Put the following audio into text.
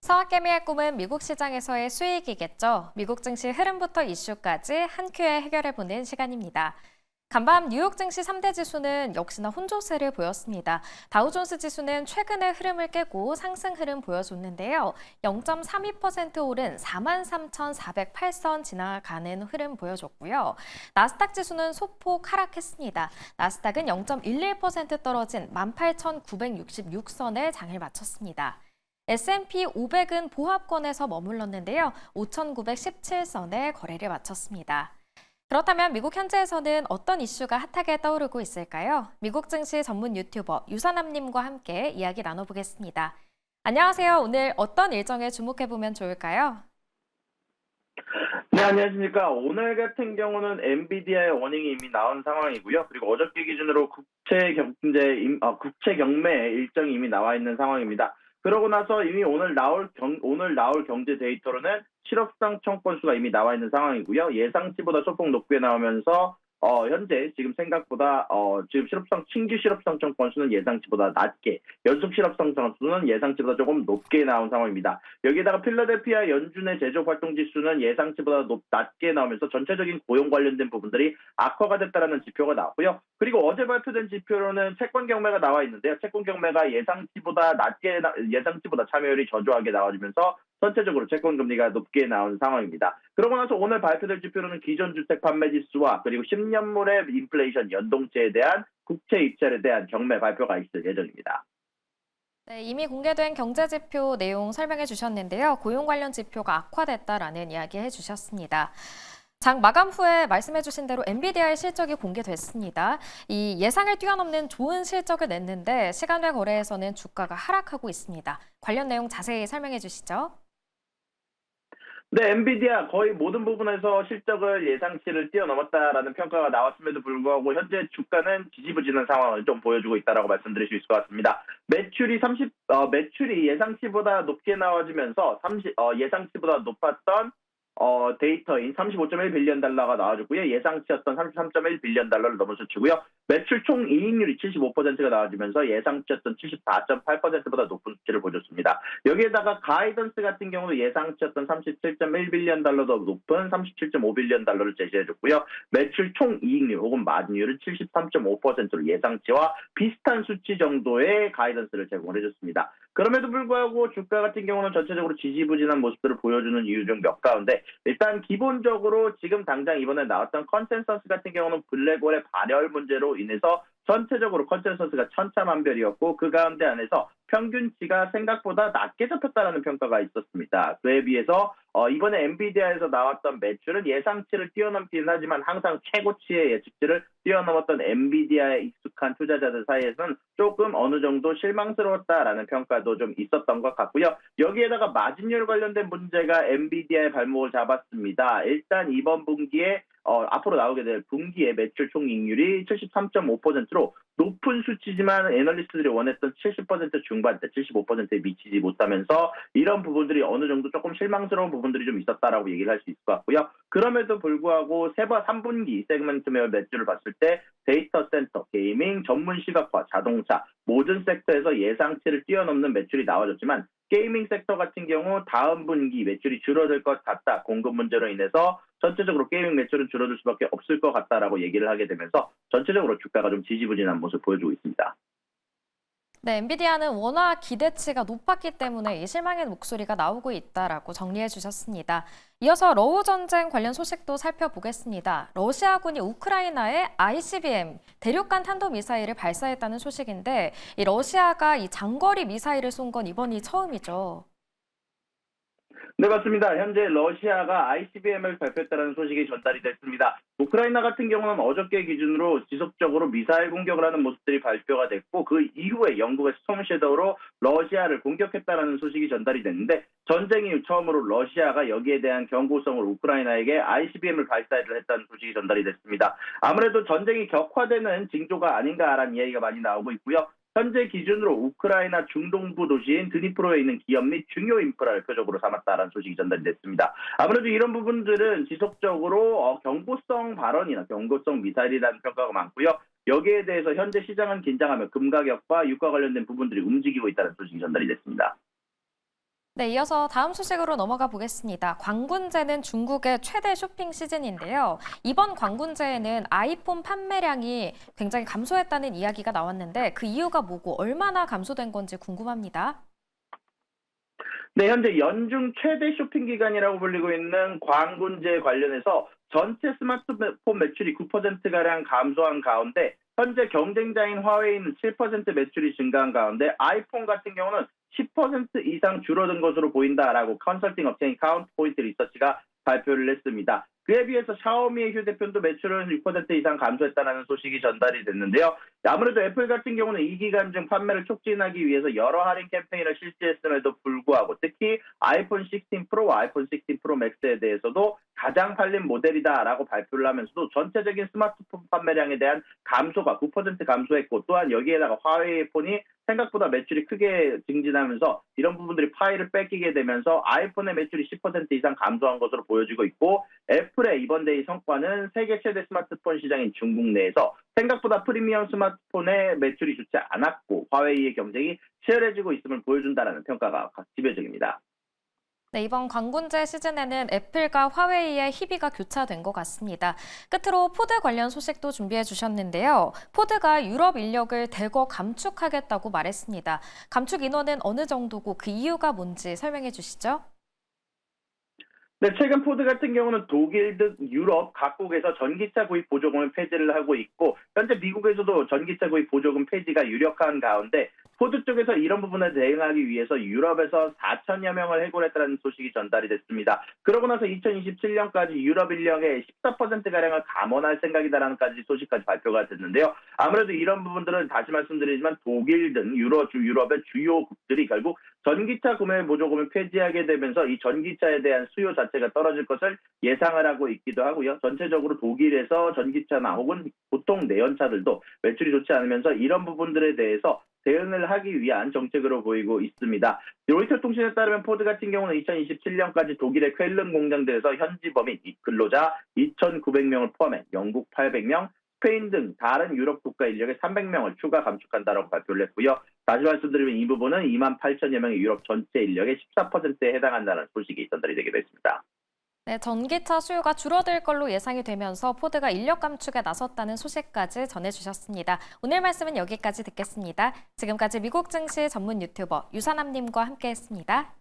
서학개미의 꿈은 미국 시장에서의 수익이겠죠. 미국 증시 흐름부터 이슈까지 한 큐에 해결해보는 시간입니다. 간밤 뉴욕 증시 3대 지수는 역시나 혼조세를 보였습니다. 다우존스 지수는 최근의 흐름을 깨고 상승 흐름 보여줬는데요. 0.32% 오른 43,408선 지나가는 흐름 보여줬고요. 나스닥 지수는 소폭 하락했습니다. 나스닥은 0.11% 떨어진 18,966선에 장을 마쳤습니다. S&P 500은 보합권에서 머물렀는데요. 5,917선에 거래를 마쳤습니다. 그렇다면 미국 현지에서는 어떤 이슈가 핫하게 떠오르고 있을까요? 미국 증시 전문 유튜버 유선남님과 함께 이야기 나눠보겠습니다. 안녕하세요. 오늘 어떤 일정에 주목해보면 좋을까요? 네, 안녕하십니까. 오늘 같은 경우는 엔비디아의 워닝이 이미 나온 상황이고요. 그리고 어저께 기준으로 국채 경매 일정이 이미 나와 있는 상황입니다. 그러고 나서 이미 오늘 나올 경제 데이터로는 실업상 청건수가 이미 나와 있는 상황이고요. 예상치보다 소폭 높게 나오면서 현재 지금 생각보다 지금 신규 실업상 청건수는 예상치보다 낮게, 연속 실업상 청건수는 예상치보다 조금 높게 나온 상황입니다. 여기에다가 필라델피아 연준의 제조업 활동 지수는 예상치보다 낮게 나오면서 전체적인 고용 관련된 부분들이 악화가 됐다라는 지표가 나왔고요. 그리고 어제 발표된 지표로는 채권 경매가 나와 있는데요. 채권 경매가 예상치보다 참여율이 저조하게 나와지면서 전체적으로 채권 금리가 높게 나온 상황입니다. 그러고 나서 오늘 발표될 지표로는 기존 주택 판매 지수와 그리고 10년물의 인플레이션 연동치에 대한 국채 입찰에 대한 경매 발표가 있을 예정입니다. 네, 이미 공개된 경제 지표 내용 설명해 주셨는데요. 고용 관련 지표가 악화됐다라는 이야기 해주셨습니다. 장 마감 후에 말씀해 주신 대로 엔비디아의 실적이 공개됐습니다. 이 예상을 뛰어넘는 좋은 실적을 냈는데 시간 외 거래에서는 주가가 하락하고 있습니다. 관련 내용 자세히 설명해 주시죠. 네, 엔비디아 거의 모든 부분에서 실적을 예상치를 뛰어넘었다라는 평가가 나왔음에도 불구하고 현재 주가는 지지부진한 상황을 좀 보여주고 있다라고 말씀드릴 수 있을 것 같습니다. 매출이 예상치보다 높게 나와지면서 예상치보다 높았던 데이터인 35.1빌리언 달러가 나와줬고요. 예상치였던 33.1빌리언 달러를 넘어서치고요. 매출 총 이익률이 75%가 나와주면서 예상치였던 74.8%보다 높은 수치를 보여줬습니다. 여기에다가 가이던스 같은 경우도 예상치였던 37.1빌리언 달러도 높은 37.5빌리언 달러를 제시해줬고요. 매출 총 이익률 혹은 마진율은 73.5%로 예상치와 비슷한 수치 정도의 가이던스를 제공을 해줬습니다. 그럼에도 불구하고 주가 같은 경우는 전체적으로 지지부진한 모습들을 보여주는 이유 중 몇 가운데 일단 기본적으로 지금 당장 이번에 나왔던 컨센서스 같은 경우는 블랙홀의 발열 문제로 인해서 전체적으로 컨센서스가 천차만별이었고 그 가운데 안에서 평균치가 생각보다 낮게 잡혔다는 평가가 있었습니다. 그에 비해서 이번에 엔비디아에서 나왔던 매출은 예상치를 뛰어넘기는 하지만 항상 최고치의 예측치를 뛰어넘었던 엔비디아에 익숙한 투자자들 사이에서는 조금 어느 정도 실망스러웠다라는 평가도 좀 있었던 것 같고요. 여기에다가 마진율 관련된 문제가 엔비디아의 발목을 잡았습니다. 일단 이번 분기에 앞으로 나오게 될 분기의 매출 총이익률이 73.5%로 높은 수치지만 애널리스트들이 원했던 70% 중반대, 75%에 미치지 못하면서 이런 부분들이 어느 정도 조금 실망스러운 부분들이 좀 있었다라고 얘기를 할 수 있을 것 같고요. 그럼에도 불구하고 3분기 세그먼트별 매출을 봤을 때 데이터 센터, 게이밍, 전문 시각화, 자동차 모든 섹터에서 예상치를 뛰어넘는 매출이 나와줬지만 게이밍 섹터 같은 경우 다음 분기 매출이 줄어들 것 같다. 공급 문제로 인해서 전체적으로 게이밍 매출은 줄어들 수밖에 없을 것 같다라고 얘기를 하게 되면서 전체적으로 주가가 좀 지지부진한 모습을 보여주고 있습니다. 네, 엔비디아는 워낙 기대치가 높았기 때문에 이 실망의 목소리가 나오고 있다라고 정리해 주셨습니다. 이어서 러우 전쟁 관련 소식도 살펴보겠습니다. 러시아군이 우크라이나에 ICBM 대륙간 탄도미사일을 발사했다는 소식인데 이 러시아가 이 장거리 미사일을 쏜 건 이번이 처음이죠. 네, 맞습니다. 현재 러시아가 ICBM을 발표했다는 소식이 전달이 됐습니다. 우크라이나 같은 경우는 어저께 기준으로 지속적으로 미사일 공격을 하는 모습들이 발표가 됐고 그 이후에 영국의 스톰 섀도우로 러시아를 공격했다는 소식이 전달이 됐는데 전쟁 이후 처음으로 러시아가 여기에 대한 경고성을 우크라이나에게 ICBM을 발사를 했다는 소식이 전달이 됐습니다. 아무래도 전쟁이 격화되는 징조가 아닌가라는 이야기가 많이 나오고 있고요. 현재 기준으로 우크라이나 중동부 도시인 드니프로에 있는 기업 및 중요 인프라를 표적으로 삼았다는 소식이 전달이 됐습니다. 아무래도 이런 부분들은 지속적으로 경고성 발언이나 경고성 미사일이라는 평가가 많고요. 여기에 대해서 현재 시장은 긴장하며 금 가격과 유가 관련된 부분들이 움직이고 있다는 소식이 전달이 됐습니다. 네, 이어서 다음 소식으로 넘어가 보겠습니다. 광군제는 중국의 최대 쇼핑 시즌인데요. 이번 광군제에는 아이폰 판매량이 굉장히 감소했다는 이야기가 나왔는데 그 이유가 뭐고 얼마나 감소된 건지 궁금합니다. 네, 현재 연중 최대 쇼핑 기간이라고 불리고 있는 광군제 관련해서 전체 스마트폰 매출이 9%가량 감소한 가운데 현재 경쟁자인 화웨이는 7% 매출이 증가한 가운데 아이폰 같은 경우는 10% 이상 줄어든 것으로 보인다라고 컨설팅 업체인 카운트포인트 리서치가 발표를 했습니다. 그에 비해서 샤오미의 휴대폰도 매출은 6% 이상 감소했다는 소식이 전달이 됐는데요. 아무래도 애플 같은 경우는 이 기간 중 판매를 촉진하기 위해서 여러 할인 캠페인을 실시했음에도 불구하고 특히 아이폰 16 프로와 아이폰 16 프로 맥스에 대해서도 가장 팔린 모델이다라고 발표를 하면서도 전체적인 스마트폰 판매량에 대한 감소가 9% 감소했고 또한 여기에다가 화웨이 폰이 생각보다 매출이 크게 증진하면서 이런 부분들이 파일을 뺏기게 되면서 아이폰의 매출이 10% 이상 감소한 것으로 보여지고 있고 애플의 이번 대의 성과는 세계 최대 스마트폰 시장인 중국 내에서 생각보다 프리미엄 스마트폰의 매출이 좋지 않았고 화웨이의 경쟁이 치열해지고 있음을 보여준다는 평가가 지배적입니다. 네, 이번 광군제 시즌에는 애플과 화웨이의 희비가 교차된 것 같습니다. 끝으로 포드 관련 소식도 준비해 주셨는데요. 포드가 유럽 인력을 대거 감축하겠다고 말했습니다. 감축 인원은 어느 정도고 그 이유가 뭔지 설명해 주시죠. 네, 최근 포드 같은 경우는 독일 등 유럽 각국에서 전기차 구입 보조금을 폐지를 하고 있고 현재 미국에서도 전기차 구입 보조금 폐지가 유력한 가운데 포드 쪽에서 이런 부분에 대응하기 위해서 유럽에서 4천여 명을 해고했다는 소식이 전달이 됐습니다. 그러고 나서 2027년까지 유럽 인력의 14%가량을 감원할 생각이다라는까지 소식까지 발표가 됐는데요. 아무래도 이런 부분들은 다시 말씀드리지만 독일 등 유럽의 주요 국들이 결국 전기차 구매 보조금을 폐지하게 되면서 이 전기차에 대한 수요 자체가 떨어질 것을 예상을 하고 있기도 하고요. 전체적으로 독일에서 전기차나 혹은 보통 내연차들도 매출이 좋지 않으면서 이런 부분들에 대해서 대응을 하기 위한 정책으로 보이고 있습니다. 로이터 통신에 따르면 포드 같은 경우는 2027년까지 독일의 쾰른 공장들에서 현지 범인 근로자 2,900명을 포함해 영국 800명, 스페인 등 다른 유럽 국가 인력의 300명을 추가 감축한다고 발표를 했고요. 다시 말씀드리면 이 부분은 28,000여 명의 유럽 전체 인력의 14%에 해당한다는 소식이 전달이 되기도 했습니다. 네, 전기차 수요가 줄어들 걸로 예상이 되면서 포드가 인력 감축에 나섰다는 소식까지 전해주셨습니다. 오늘 말씀은 여기까지 듣겠습니다. 지금까지 미국 증시 전문 유튜버 유산남님과 함께했습니다.